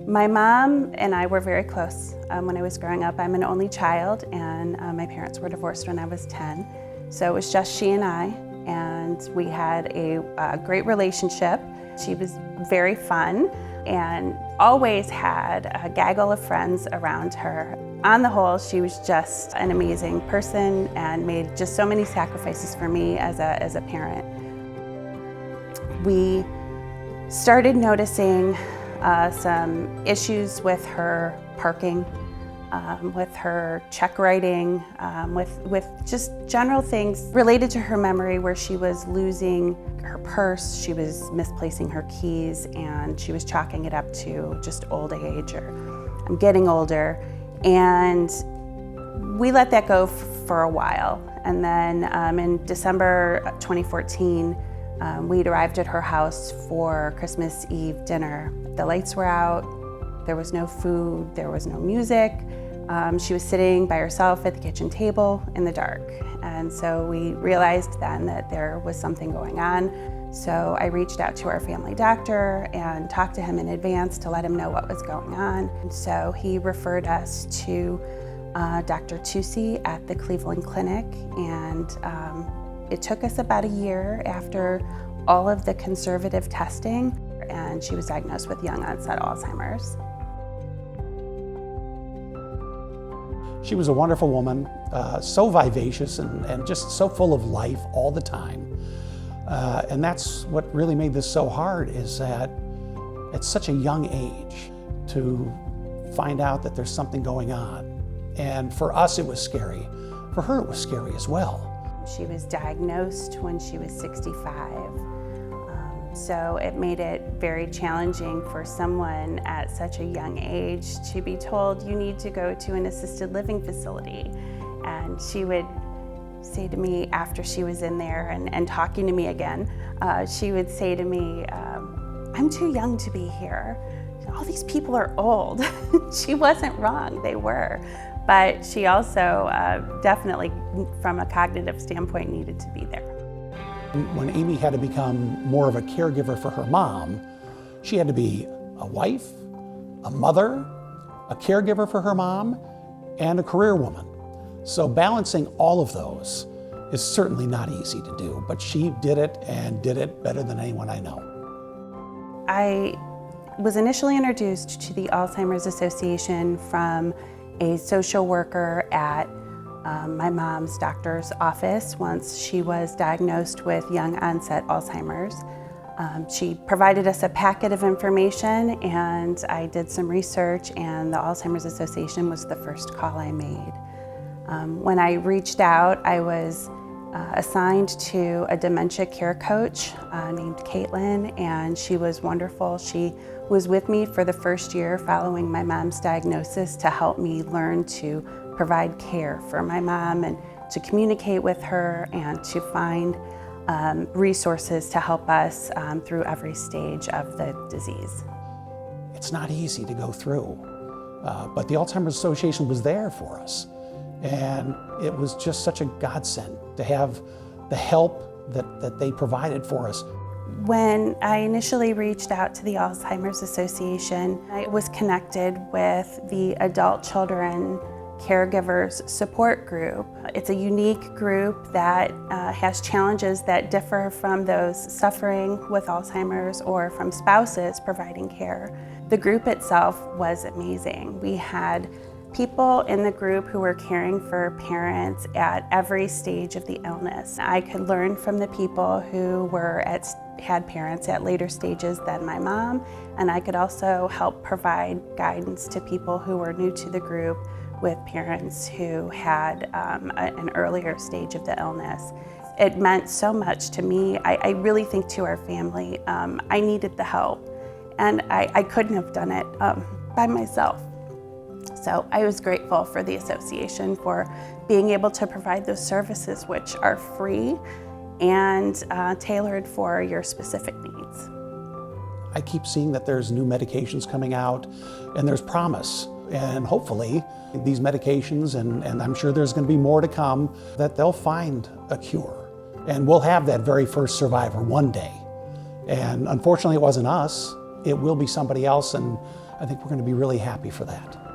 My mom and I were very close when I was growing up. I'm an only child, and my parents were divorced when I was 10. So it was just she and I, and we had a great relationship. She was very fun and always had a gaggle of friends around her. On the whole, she was just an amazing person and made just so many sacrifices for me as a parent. We started noticing some issues with her parking, with her check writing, with just general things related to her memory, where she was losing her purse, she was misplacing her keys, and she was chalking it up to just old age or I'm getting older. And we let that go for a while. And then in December 2014, we'd arrived at her house for Christmas Eve dinner. The lights were out, there was no food, there was no music. She was sitting by herself at the kitchen table in the dark. And so we realized then that there was something going on. So I reached out to our family doctor and talked to him in advance to let him know what was going on. And so he referred us to Dr. Tusi at the Cleveland Clinic, and it took us about a year after all of the conservative testing, and she was diagnosed with young onset Alzheimer's. She was a wonderful woman, so vivacious and just so full of life all the time. And that's what really made this so hard, is that at such a young age to find out that there's something going on. And for us, it was scary. For her, it was scary as well. She was diagnosed when she was 65. So it made it very challenging for someone at such a young age to be told, you need to go to an assisted living facility. And she would say to me after she was in there and talking to me again, she would say to me, I'm too young to be here. All these people are old. She wasn't wrong, they were. But she also definitely, from a cognitive standpoint, needed to be there. When Amy had to become more of a caregiver for her mom, she had to be a wife, a mother, a caregiver for her mom, and a career woman. So balancing all of those is certainly not easy to do, but she did it, and did it better than anyone I know. I was initially introduced to the Alzheimer's Association from a social worker at my mom's doctor's office once she was diagnosed with young onset Alzheimer's. She provided us a packet of information, and I did some research, and the Alzheimer's Association was the first call I made. When I reached out, I was assigned to a dementia care coach named Caitlin, and she was wonderful. She was with me for the first year following my mom's diagnosis to help me learn to provide care for my mom and to communicate with her and to find resources to help us through every stage of the disease. It's not easy to go through, but the Alzheimer's Association was there for us. And it was just such a godsend to have the help that they provided for us. When I initially reached out to the Alzheimer's Association, I was connected with the Adult Children Caregivers Support Group. It's a unique group that has challenges that differ from those suffering with Alzheimer's or from spouses providing care. The group itself was amazing. We had people in the group who were caring for parents at every stage of the illness. I could learn from the people who had parents at later stages than my mom, and I could also help provide guidance to people who were new to the group with parents who had an earlier stage of the illness. It meant so much to me. I really think to our family, I needed the help, and I couldn't have done it by myself. So I was grateful for the association for being able to provide those services, which are free and tailored for your specific needs. I keep seeing that there's new medications coming out, and there's promise. And hopefully these medications, and I'm sure there's going to be more to come, that they'll find a cure. And we'll have that very first survivor one day. And unfortunately it wasn't us. It will be somebody else, and I think we're going to be really happy for that.